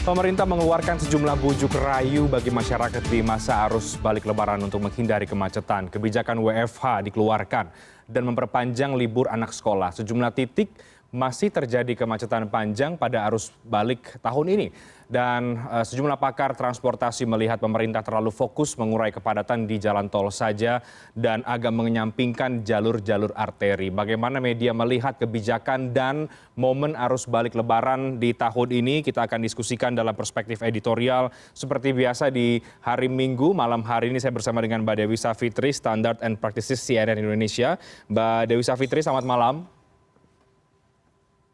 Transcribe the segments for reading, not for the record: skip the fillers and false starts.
Pemerintah mengeluarkan sejumlah bujuk rayu bagi masyarakat di masa arus balik Lebaran untuk menghindari kemacetan. Kebijakan WFH dikeluarkan dan memperpanjang libur anak sekolah. Sejumlah titik masih terjadi kemacetan panjang pada arus balik tahun ini. Dan sejumlah pakar transportasi melihat pemerintah terlalu fokus mengurai kepadatan di jalan tol saja dan agak menyampingkan jalur-jalur arteri. Bagaimana media melihat kebijakan dan momen arus balik Lebaran di tahun ini? Kita akan diskusikan dalam perspektif editorial. Seperti biasa di hari Minggu, malam hari ini saya bersama dengan Mbak Dewi Savitri, Standard and Practices CNN Indonesia. Mbak Dewi Savitri, selamat malam.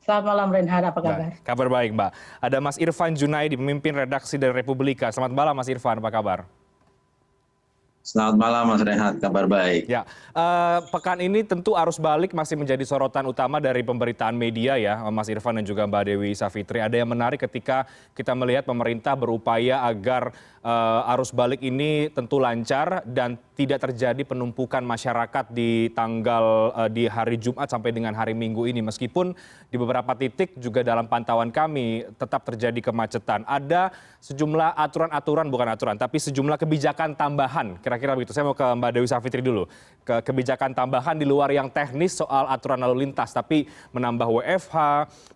Selamat malam Reinhard, apa kabar? Kabar baik Mbak. Ada Mas Irfan Junaidi, pemimpin redaksi dari Republika. Selamat malam Mas Irfan, apa kabar? Selamat malam Mas Reinhard, kabar baik. Ya, pekan ini tentu arus balik masih menjadi sorotan utama dari pemberitaan media ya, Mas Irfan dan juga Mbak Dewi Savitri. Ada yang menarik ketika kita melihat pemerintah berupaya agar arus balik ini tentu lancar dan tidak terjadi penumpukan masyarakat di di hari Jumat sampai dengan hari Minggu ini. Meskipun di beberapa titik juga dalam pantauan kami tetap terjadi kemacetan. Ada sejumlah aturan-aturan, bukan aturan, tapi sejumlah kebijakan tambahan. Kira-kira begitu. Saya mau ke Mbak Dewi Savitri dulu. Kebijakan tambahan di luar yang teknis soal aturan lalu lintas, tapi menambah WFH,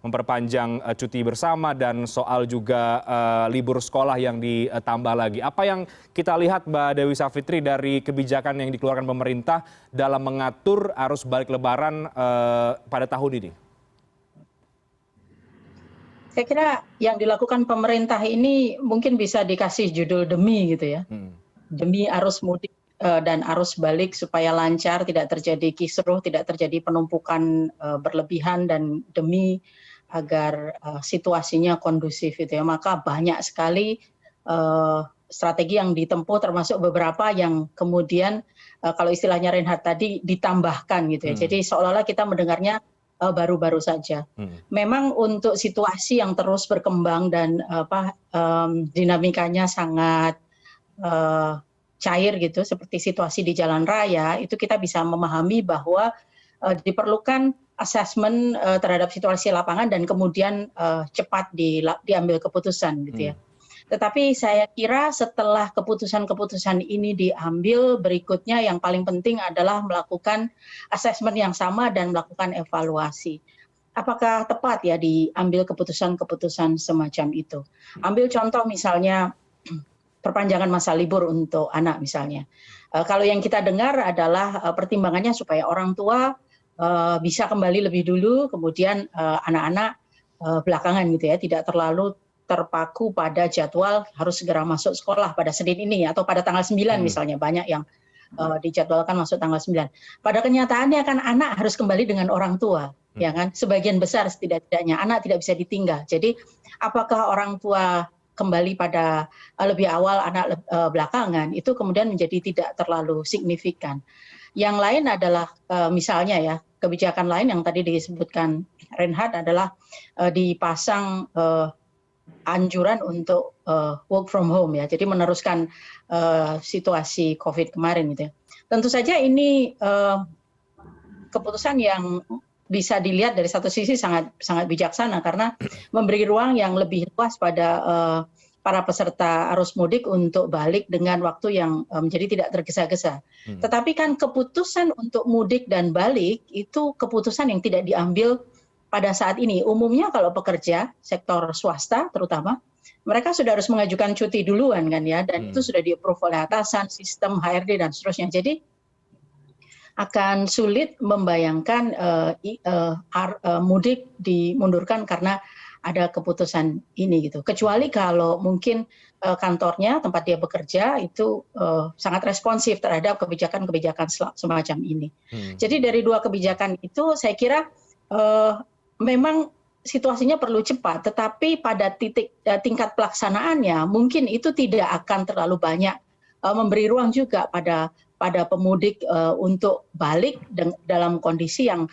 memperpanjang cuti bersama, dan soal juga libur sekolah yang ditambah lagi. Apa yang kita lihat Mbak Dewi Savitri dari kebijakan yang dikeluarkan pemerintah dalam mengatur arus balik Lebaran pada tahun ini? Saya kira yang dilakukan pemerintah ini mungkin bisa dikasih judul demi gitu ya. Demi arus mudik dan arus balik supaya lancar, tidak terjadi kisruh, tidak terjadi penumpukan berlebihan, dan demi agar situasinya kondusif gitu ya. Maka banyak sekali strategi yang ditempuh, termasuk beberapa yang kemudian kalau istilahnya Reinhard tadi ditambahkan gitu ya. Jadi seolah-olah kita mendengarnya baru-baru saja. Memang untuk situasi yang terus berkembang dan dinamikanya sangat cair gitu, seperti situasi di jalan raya, itu kita bisa memahami bahwa diperlukan asesmen terhadap situasi lapangan dan kemudian cepat diambil keputusan gitu ya. Tetapi saya kira setelah keputusan-keputusan ini diambil, berikutnya yang paling penting adalah melakukan asesmen yang sama dan melakukan evaluasi. Apakah tepat ya diambil keputusan-keputusan semacam itu? Ambil contoh misalnya perpanjangan masa libur untuk anak misalnya. Kalau yang kita dengar adalah pertimbangannya supaya orang tua bisa kembali lebih dulu, kemudian anak-anak belakangan gitu ya, tidak terlalu terpaku pada jadwal harus segera masuk sekolah pada Senin ini atau pada tanggal 9 misalnya, banyak yang dijadwalkan masuk tanggal 9. Pada kenyataannya kan anak harus kembali dengan orang tua, ya kan? Sebagian besar setidaknya anak tidak bisa ditinggal. Jadi apakah orang tua kembali pada lebih awal, anak belakangan, itu kemudian menjadi tidak terlalu signifikan. Yang lain adalah misalnya ya, kebijakan lain yang tadi disebutkan Reinhard adalah dipasang anjuran untuk work from home ya, jadi meneruskan situasi COVID kemarin gitu ya. Tentu saja ini keputusan yang bisa dilihat dari satu sisi sangat bijaksana karena memberi ruang yang lebih luas pada para peserta arus mudik untuk balik dengan waktu yang menjadi tidak tergesa-gesa. Tetapi kan keputusan untuk mudik dan balik itu keputusan yang tidak diambil pada saat ini. Umumnya kalau pekerja sektor swasta terutama, mereka sudah harus mengajukan cuti duluan kan ya, dan itu sudah di-approve oleh atasan, sistem HRD dan seterusnya. Jadi akan sulit membayangkan mudik dimundurkan karena ada keputusan ini gitu. Kecuali kalau mungkin kantornya, tempat dia bekerja itu sangat responsif terhadap kebijakan-kebijakan semacam ini. Jadi dari dua kebijakan itu saya kira memang situasinya perlu cepat, tetapi pada tingkat pelaksanaannya mungkin itu tidak akan terlalu banyak memberi ruang juga pada pemudik untuk balik dalam kondisi yang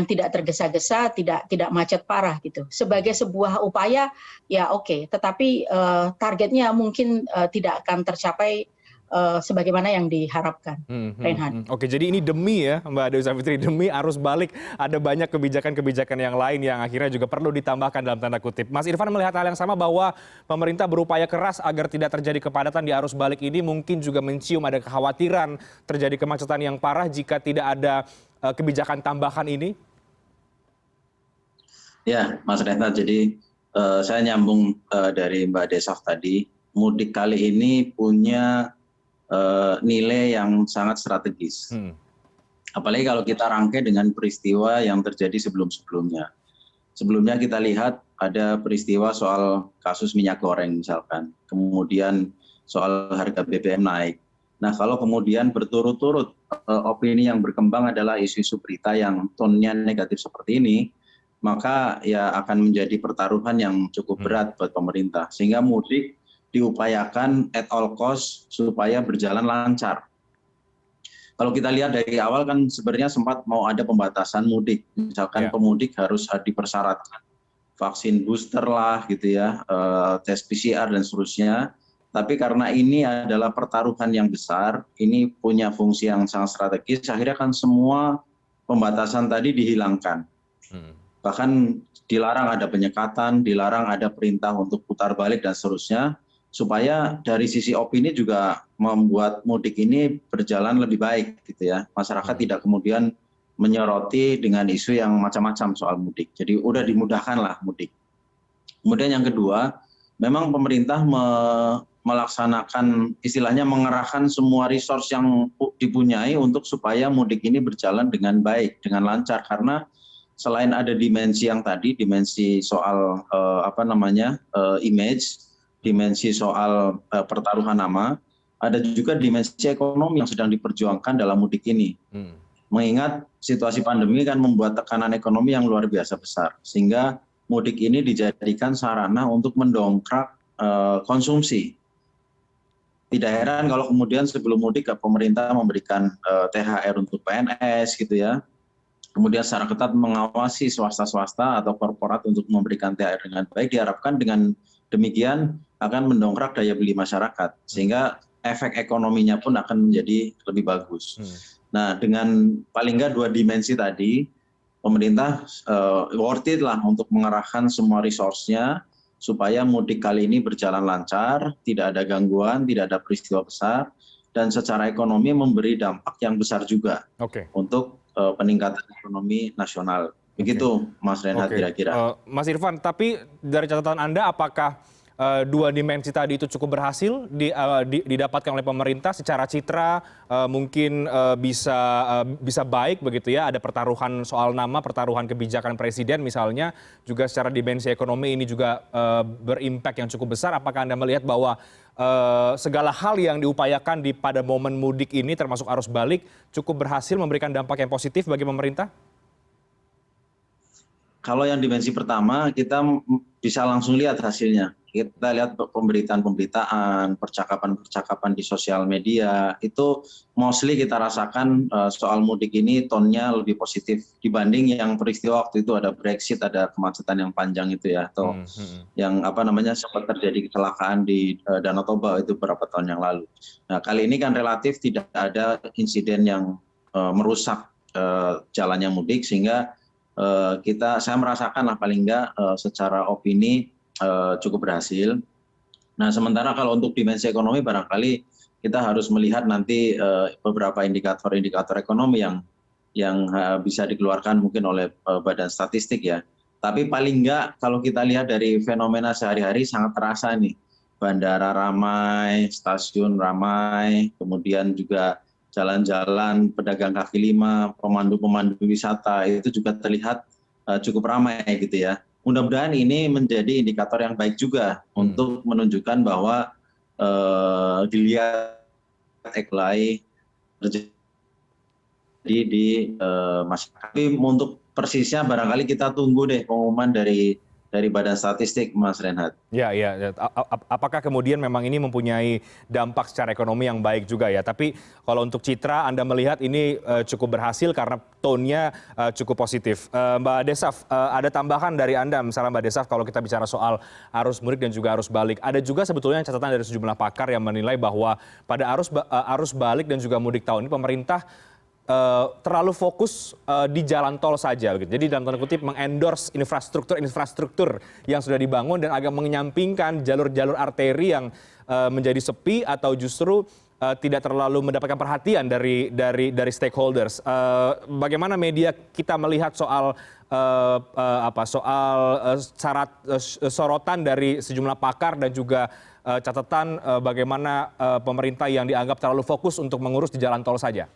tidak tergesa-gesa, tidak macet parah gitu. Sebagai sebuah upaya ya oke, tetapi targetnya mungkin tidak akan tercapai sebagaimana yang diharapkan, Reinhard. Oke, jadi ini demi ya Mbak Dewi Savitri, demi arus balik ada banyak kebijakan-kebijakan yang lain yang akhirnya juga perlu ditambahkan dalam tanda kutip. Mas Irfan melihat hal yang sama bahwa pemerintah berupaya keras agar tidak terjadi kepadatan di arus balik ini, mungkin juga mencium ada kekhawatiran terjadi kemacetan yang parah jika tidak ada kebijakan tambahan ini? Ya, Mas Renat, jadi saya nyambung dari Mbak Desaf tadi, mudik kali ini punya nilai yang sangat strategis. Apalagi kalau kita rangkai dengan peristiwa yang terjadi sebelum-sebelumnya. Sebelumnya kita lihat ada peristiwa soal kasus minyak goreng misalkan, kemudian soal harga BBM naik. Nah, kalau kemudian berturut-turut opini yang berkembang adalah isu-isu berita yang tonnya negatif seperti ini, maka ya akan menjadi pertaruhan yang cukup berat buat pemerintah. Sehingga mudik diupayakan at all cost supaya berjalan lancar. Kalau kita lihat dari awal kan sebenarnya sempat mau ada pembatasan mudik. Misalkan pemudik harus dipersyaratkan vaksin booster lah gitu ya, tes PCR dan seterusnya. Tapi karena ini adalah pertaruhan yang besar, ini punya fungsi yang sangat strategis, akhirnya kan semua pembatasan tadi dihilangkan. Bahkan dilarang ada penyekatan, dilarang ada perintah untuk putar balik dan seterusnya, supaya dari sisi opini juga membuat mudik ini berjalan lebih baik gitu ya. Masyarakat tidak kemudian menyoroti dengan isu yang macam-macam soal mudik. Jadi udah dimudahkan lah mudik. Kemudian yang kedua, memang pemerintah melaksanakan istilahnya mengerahkan semua resource yang dipunyai untuk supaya mudik ini berjalan dengan baik, dengan lancar. Karena selain ada dimensi yang tadi, dimensi soal image, dimensi soal pertaruhan nama, ada juga dimensi ekonomi yang sedang diperjuangkan dalam mudik ini. Mengingat situasi pandemi kan membuat tekanan ekonomi yang luar biasa besar, sehingga mudik ini dijadikan sarana untuk mendongkrak konsumsi. Tidak heran kalau kemudian sebelum mudik pemerintah memberikan THR untuk PNS gitu ya. Kemudian secara ketat mengawasi swasta-swasta atau korporat untuk memberikan THR dengan baik, diharapkan dengan demikian akan mendongkrak daya beli masyarakat, sehingga efek ekonominya pun akan menjadi lebih bagus. Nah, dengan paling nggak dua dimensi tadi, pemerintah worth it lah untuk mengerahkan semua resource-nya supaya mudik kali ini berjalan lancar, tidak ada gangguan, tidak ada peristiwa besar, dan secara ekonomi memberi dampak yang besar juga untuk peningkatan ekonomi nasional. Begitu Mas Reinhard kira-kira. Mas Irfan, tapi dari catatan Anda apakah dua dimensi tadi itu cukup berhasil didapatkan oleh pemerintah secara citra, mungkin bisa baik begitu ya, ada pertaruhan soal nama, pertaruhan kebijakan presiden misalnya, juga secara dimensi ekonomi ini juga berimpak yang cukup besar. Apakah Anda melihat bahwa segala hal yang diupayakan pada momen mudik ini termasuk arus balik cukup berhasil memberikan dampak yang positif bagi pemerintah? Kalau yang dimensi pertama kita bisa langsung lihat hasilnya. Kita lihat pemberitaan, percakapan di sosial media, itu mostly kita rasakan soal mudik ini tonnya lebih positif dibanding yang peristiwa waktu itu ada Brexit, ada kemacetan yang panjang itu ya, atau yang sempat terjadi kecelakaan di Danau Toba itu beberapa tahun yang lalu. Nah, kali ini kan relatif tidak ada insiden yang merusak jalannya mudik, sehingga saya merasakan lah paling enggak secara opini cukup berhasil. Nah, sementara kalau untuk dimensi ekonomi barangkali kita harus melihat nanti beberapa indikator-indikator ekonomi yang bisa dikeluarkan mungkin oleh Badan Statistik ya. Tapi paling enggak kalau kita lihat dari fenomena sehari-hari sangat terasa nih. Bandara ramai, stasiun ramai, kemudian juga jalan-jalan, pedagang kaki lima, pemandu-pemandu wisata itu juga terlihat cukup ramai gitu ya. Mudah-mudahan ini menjadi indikator yang baik juga untuk menunjukkan bahwa dilihat mulai terjadi di masyarakat. Tapi untuk persisnya barangkali kita tunggu deh pengumuman dari dari Badan Statistik, Mas Reinhardt. Ya, ya. Apakah kemudian memang ini mempunyai dampak secara ekonomi yang baik juga ya? Tapi kalau untuk citra, Anda melihat ini cukup berhasil karena tone-nya cukup positif. Mbak Desaf, ada tambahan dari Anda, misalnya Mbak Desaf, kalau kita bicara soal arus mudik dan juga arus balik. Ada juga sebetulnya catatan dari sejumlah pakar yang menilai bahwa pada arus balik dan juga mudik tahun ini pemerintah terlalu fokus di jalan tol saja. Gitu. Jadi dalam tanda kutip mengendorse infrastruktur yang sudah dibangun dan agak menyampingkan jalur-jalur arteri yang menjadi sepi atau justru tidak terlalu mendapatkan perhatian dari stakeholders. Bagaimana media kita melihat soal sorotan dari sejumlah pakar dan juga catatan bagaimana pemerintah yang dianggap terlalu fokus untuk mengurus di jalan tol saja?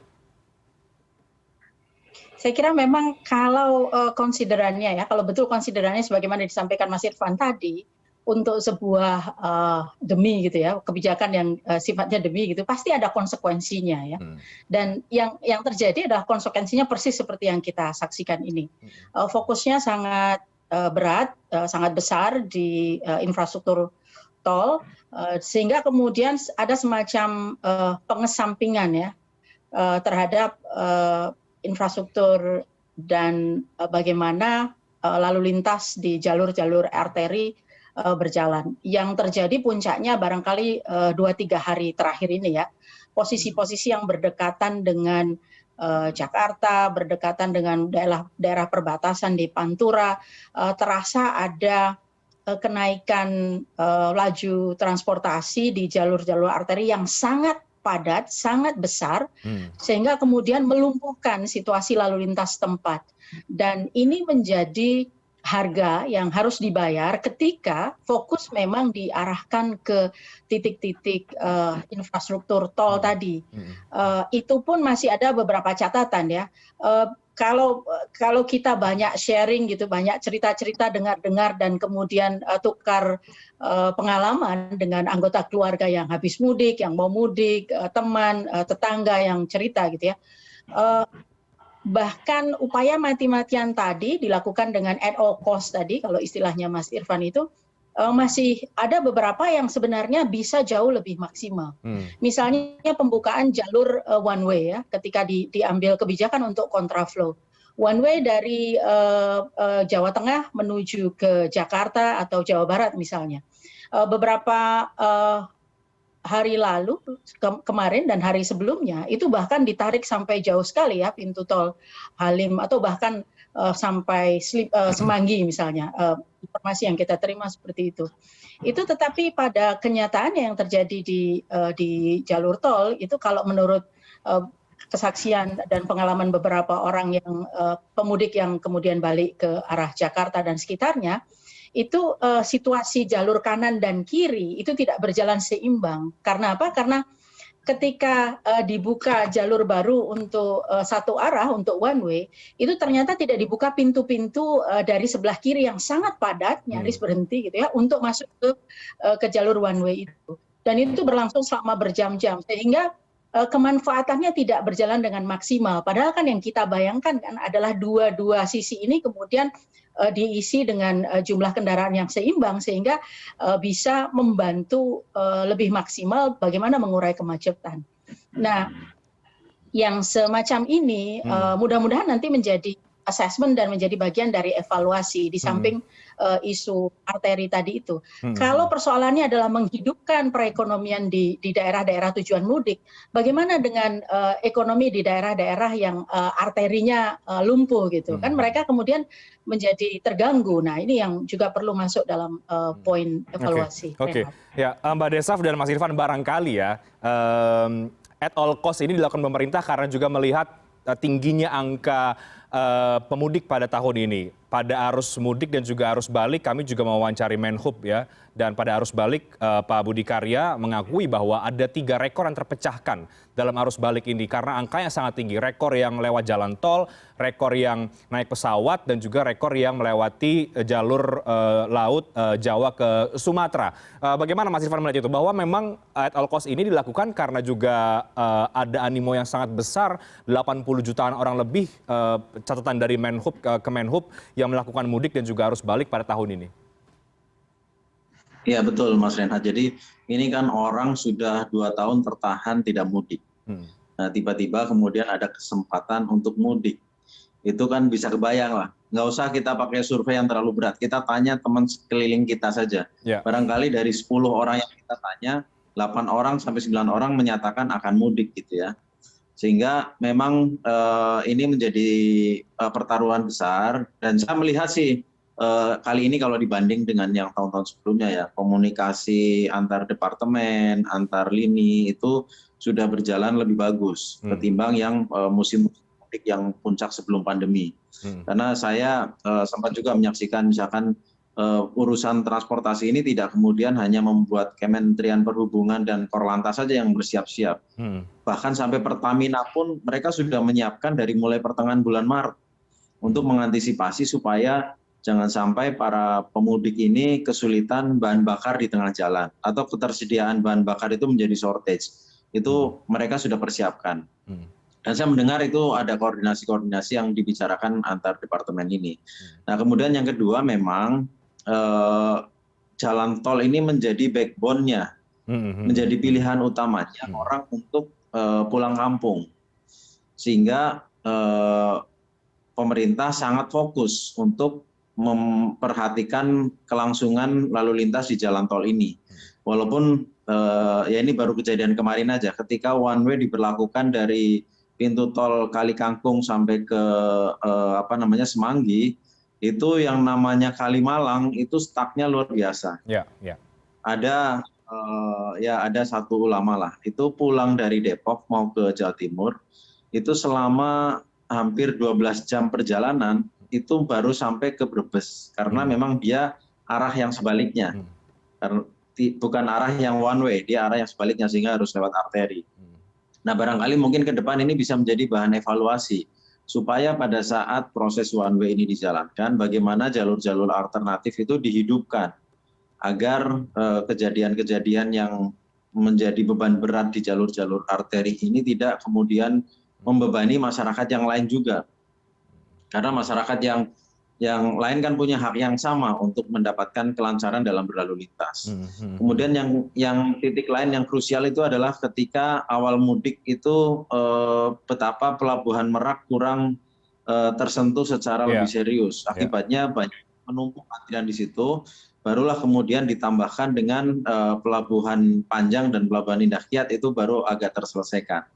Saya kira memang kalau konsiderannya ya, kalau betul konsiderannya sebagaimana disampaikan Mas Irfan tadi, untuk sebuah demi gitu ya, kebijakan yang sifatnya demi gitu, pasti ada konsekuensinya ya. Dan yang terjadi adalah konsekuensinya persis seperti yang kita saksikan ini. Fokusnya sangat berat, sangat besar di infrastruktur tol, sehingga kemudian ada semacam pengesampingan ya terhadap infrastruktur dan bagaimana lalu lintas di jalur-jalur arteri berjalan. Yang terjadi puncaknya barangkali 2-3 hari terakhir ini ya, posisi-posisi yang berdekatan dengan Jakarta, berdekatan dengan daerah perbatasan di Pantura, terasa ada kenaikan laju transportasi di jalur-jalur arteri yang sangat padat, sangat besar, sehingga kemudian melumpuhkan situasi lalu lintas tempat. Dan ini menjadi harga yang harus dibayar ketika fokus memang diarahkan ke titik-titik infrastruktur tol tadi. Itu pun masih ada beberapa catatan ya. Kalau kita banyak sharing gitu, banyak cerita-cerita, dengar-dengar dan kemudian tukar pengalaman dengan anggota keluarga yang habis mudik, yang mau mudik, teman, tetangga yang cerita gitu ya. Bahkan upaya mati-matian tadi dilakukan dengan at all cost tadi, kalau istilahnya Mas Irfan itu, masih ada beberapa yang sebenarnya bisa jauh lebih maksimal. Misalnya pembukaan jalur one way ya, ketika diambil kebijakan untuk kontraflow. One way dari Jawa Tengah menuju ke Jakarta atau Jawa Barat misalnya. Beberapa hari lalu, kemarin dan hari sebelumnya, itu bahkan ditarik sampai jauh sekali ya, pintu tol Halim, atau bahkan sampai Semanggi misalnya, informasi yang kita terima seperti itu. Itu tetapi pada kenyataannya yang terjadi di jalur tol, itu kalau menurut kesaksian dan pengalaman beberapa orang yang pemudik yang kemudian balik ke arah Jakarta dan sekitarnya, itu situasi jalur kanan dan kiri itu tidak berjalan seimbang. Karena apa? Karena ketika dibuka jalur baru untuk satu arah, untuk one way, itu ternyata tidak dibuka pintu-pintu dari sebelah kiri yang sangat padat, nyaris berhenti gitu ya, untuk masuk ke jalur one way itu. Dan itu berlangsung selama berjam-jam, sehingga kemanfaatannya tidak berjalan dengan maksimal. Padahal kan yang kita bayangkan kan adalah dua sisi ini kemudian diisi dengan jumlah kendaraan yang seimbang sehingga bisa membantu lebih maksimal bagaimana mengurai kemacetan. Nah, yang semacam ini mudah-mudahan nanti menjadi assessment dan menjadi bagian dari evaluasi di samping isu arteri tadi itu. Kalau persoalannya adalah menghidupkan perekonomian di daerah-daerah tujuan mudik, bagaimana dengan ekonomi di daerah-daerah yang arterinya lumpuh gitu? Kan mereka kemudian menjadi terganggu. Nah, ini yang juga perlu masuk dalam poin evaluasi. Oke. Ya, Mbak Desaf dan Mas Irfan, barangkali ya at all cost ini dilakukan pemerintah karena juga melihat tingginya angka pemudik pada tahun ini. Pada arus mudik dan juga arus balik, kami juga mewawancari Menhub ya. Dan pada arus balik, Pak Budi Karya mengakui bahwa ada 3 rekor yang terpecahkan dalam arus balik ini. Karena angkanya sangat tinggi. Rekor yang lewat jalan tol, rekor yang naik pesawat, dan juga rekor yang melewati jalur laut Jawa ke Sumatera. Bagaimana Mas Irfan melihat itu? Bahwa memang at all cost ini dilakukan karena juga ada animo yang sangat besar, 80 jutaan orang lebih catatan dari Menhub ke Menhub yang melakukan mudik dan juga arus balik pada tahun ini. Iya betul Mas Renhat. Jadi ini kan orang sudah 2 tahun tertahan tidak mudik. Nah tiba-tiba kemudian ada kesempatan untuk mudik. Itu kan bisa kebayang lah. Nggak usah kita pakai survei yang terlalu berat. Kita tanya teman sekeliling kita saja. Ya. Barangkali dari 10 orang yang kita tanya, 8 orang sampai 9 orang menyatakan akan mudik gitu ya. Sehingga memang ini menjadi pertaruhan besar. Dan saya melihat sih kali ini kalau dibanding dengan yang tahun-tahun sebelumnya ya, komunikasi antar departemen, antar lini itu sudah berjalan lebih bagus ketimbang yang musim mudik yang puncak sebelum pandemi. Karena saya sempat juga menyaksikan misalkan urusan transportasi ini tidak kemudian hanya membuat Kementerian Perhubungan dan Korlantas saja yang bersiap-siap. Bahkan sampai Pertamina pun mereka sudah menyiapkan dari mulai pertengahan bulan Maret untuk mengantisipasi supaya jangan sampai para pemudik ini kesulitan bahan bakar di tengah jalan atau ketersediaan bahan bakar itu menjadi shortage. Itu mereka sudah persiapkan. Dan saya mendengar itu ada koordinasi-koordinasi yang dibicarakan antar departemen ini. Nah kemudian yang kedua memang jalan tol ini menjadi backbone-nya, menjadi pilihan utamanya orang untuk pulang kampung. Sehingga pemerintah sangat fokus untuk memperhatikan kelangsungan lalu lintas di jalan tol ini. Walaupun ya ini baru kejadian kemarin aja, ketika one way diberlakukan dari pintu tol Kali Kangkung sampai ke Semanggi, itu yang namanya Kalimalang itu stucknya luar biasa. Ada ada satu ulama lah, itu pulang dari Depok mau ke Jawa Timur, itu selama hampir 12 jam perjalanan itu baru sampai ke Brebes karena memang dia arah yang sebaliknya, bukan arah yang one way, dia arah yang sebaliknya sehingga harus lewat arteri. Nah barangkali mungkin ke depan ini bisa menjadi bahan evaluasi supaya pada saat proses one way ini dijalankan, bagaimana jalur-jalur alternatif itu dihidupkan agar kejadian-kejadian yang menjadi beban berat di jalur-jalur arteri ini tidak kemudian membebani masyarakat yang lain juga. Karena masyarakat yang lain kan punya hak yang sama untuk mendapatkan kelancaran dalam berlalu lintas. Kemudian yang titik lain yang krusial itu adalah ketika awal mudik itu betapa Pelabuhan Merak kurang tersentuh secara lebih serius. Akibatnya banyak menumpuk antrian di situ, barulah kemudian ditambahkan dengan Pelabuhan Panjang dan Pelabuhan Indah Kiat itu baru agak terselesaikan.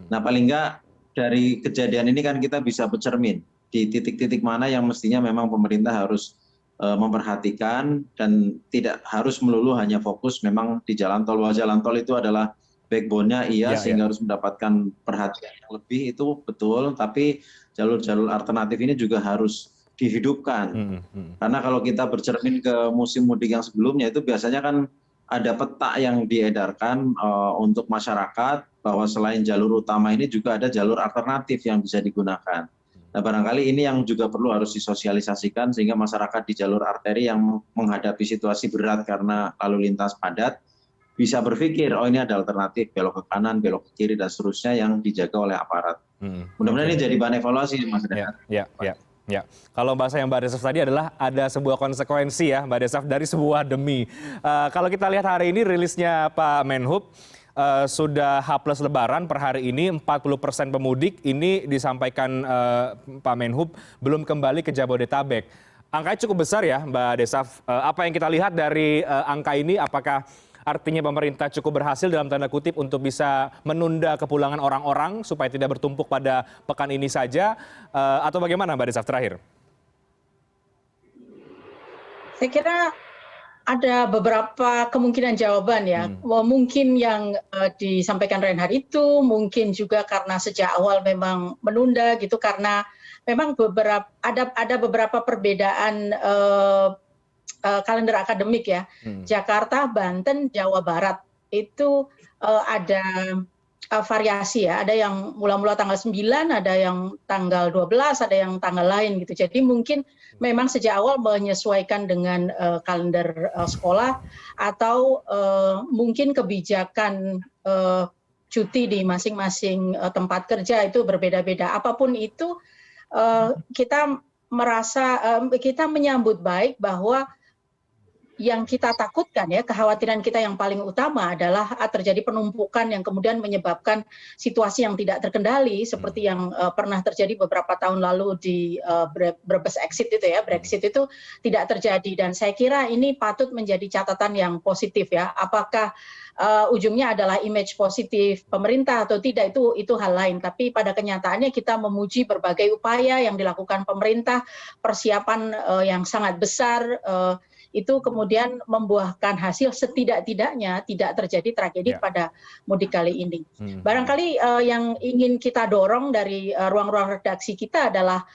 Nah paling enggak dari kejadian ini kan kita bisa bercermin di titik-titik mana yang mestinya memang pemerintah harus memperhatikan dan tidak harus melulu hanya fokus memang di jalan tol. Bahwa jalan tol itu adalah backbone-nya sehingga harus mendapatkan perhatian yang lebih, itu betul, tapi jalur-jalur alternatif ini juga harus dihidupkan. Karena kalau kita bercermin ke musim mudik yang sebelumnya itu biasanya kan ada peta yang diedarkan untuk masyarakat bahwa selain jalur utama ini juga ada jalur alternatif yang bisa digunakan. Nah barangkali ini yang juga perlu harus disosialisasikan sehingga masyarakat di jalur arteri yang menghadapi situasi berat karena lalu lintas padat bisa berpikir, oh ini ada alternatif, belok ke kanan, belok ke kiri dan seterusnya yang dijaga oleh aparat. Mudah-mudahan ini jadi bahan evaluasi Mas Renhat. Ya, kalau bahasa yang Mbak Desaf tadi adalah ada sebuah konsekuensi ya Mbak Desaf dari sebuah demi. Kalau kita lihat hari ini rilisnya Pak Menhub, sudah H+ Lebaran per hari ini 40% pemudik ini disampaikan Pak Menhub belum kembali ke Jabodetabek. Angkanya cukup besar ya Mbak Desaf. Apa yang kita lihat dari angka ini, apakah artinya pemerintah cukup berhasil dalam tanda kutip untuk bisa menunda kepulangan orang-orang supaya tidak bertumpuk pada pekan ini saja, atau bagaimana Mbak Desaf terakhir? Saya kira ada beberapa kemungkinan jawaban ya. Mungkin yang disampaikan Reinhard itu mungkin juga karena sejak awal memang menunda gitu, karena memang ada beberapa perbedaan kalender akademik ya. Jakarta, Banten, Jawa Barat itu ada variasi ya. Ada yang mula-mula tanggal 9, ada yang tanggal 12, ada yang tanggal lain gitu. Jadi mungkin memang sejak awal menyesuaikan dengan kalender sekolah atau mungkin kebijakan cuti di masing-masing tempat kerja itu berbeda-beda. Apapun itu kita merasa kita menyambut baik bahwa yang kita takutkan ya, kekhawatiran kita yang paling utama adalah terjadi penumpukan yang kemudian menyebabkan situasi yang tidak terkendali seperti yang pernah terjadi beberapa tahun lalu di Brebes exit itu ya, Brexit itu tidak terjadi, dan saya kira ini patut menjadi catatan yang positif ya. Apakah ujungnya adalah image positif pemerintah atau tidak, itu hal lain, tapi pada kenyataannya kita memuji berbagai upaya yang dilakukan pemerintah, persiapan yang sangat besar, itu kemudian membuahkan hasil, setidak-tidaknya tidak terjadi tragedi pada mudik kali ini. Barangkali yang ingin kita dorong dari ruang-ruang redaksi kita adalah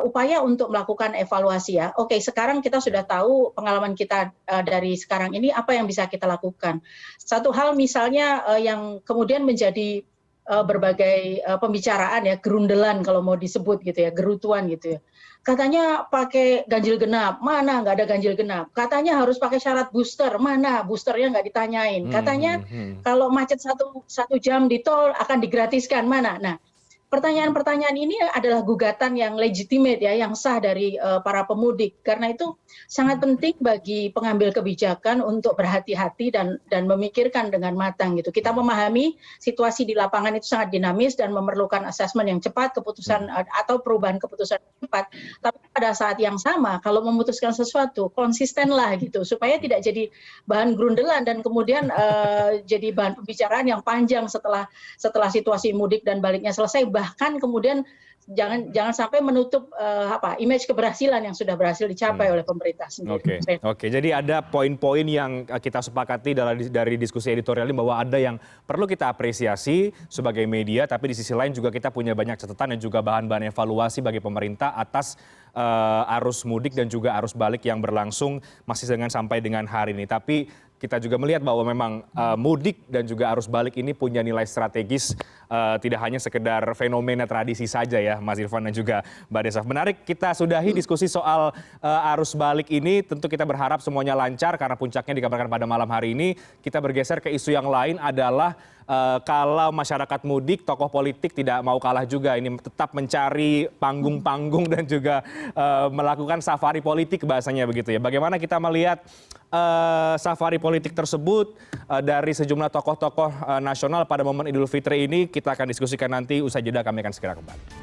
upaya untuk melakukan evaluasi ya. Oke, sekarang kita sudah tahu pengalaman kita dari sekarang ini apa yang bisa kita lakukan. Satu hal misalnya yang kemudian menjadi berbagai pembicaraan ya, gerundelan kalau mau disebut gitu ya, gerutuan gitu ya. Katanya pakai ganjil genap, mana nggak ada ganjil genap. Katanya harus pakai syarat booster, mana boosternya nggak ditanyain. Katanya kalau macet satu jam di tol akan digratiskan, mana. Nah, pertanyaan-pertanyaan ini adalah gugatan yang legitimate ya, yang sah dari para pemudik. Karena itu sangat penting bagi pengambil kebijakan untuk berhati-hati dan memikirkan dengan matang gitu. Kita memahami situasi di lapangan itu sangat dinamis dan memerlukan asesmen yang cepat, keputusan atau perubahan keputusan yang cepat. Tapi pada saat yang sama, kalau memutuskan sesuatu konsistenlah gitu, supaya tidak jadi bahan grundelan dan kemudian jadi bahan pembicaraan yang panjang setelah situasi mudik dan baliknya selesai. Bahkan kemudian jangan sampai menutup image keberhasilan yang sudah berhasil dicapai oleh pemerintah sendiri. Oke. Jadi ada poin-poin yang kita sepakati dari diskusi editorial ini, bahwa ada yang perlu kita apresiasi sebagai media, tapi di sisi lain juga kita punya banyak catatan dan juga bahan-bahan evaluasi bagi pemerintah atas arus mudik dan juga arus balik yang berlangsung masih sampai dengan hari ini. Tapi kita juga melihat bahwa memang mudik dan juga arus balik ini punya nilai strategis, tidak hanya sekedar fenomena tradisi saja ya, Mas Irfan dan juga Mbak Desaf. Menarik kita sudahi diskusi soal arus balik ini. Tentu kita berharap semuanya lancar karena puncaknya dikabarkan pada malam hari ini. Kita bergeser ke isu yang lain adalah kalau masyarakat mudik, tokoh politik tidak mau kalah juga. Ini tetap mencari panggung-panggung dan juga melakukan safari politik bahasanya begitu ya. Bagaimana kita melihat safari politik tersebut dari sejumlah tokoh-tokoh nasional pada momen Idul Fitri ini? Kita akan diskusikan nanti, usai jeda kami akan segera kembali.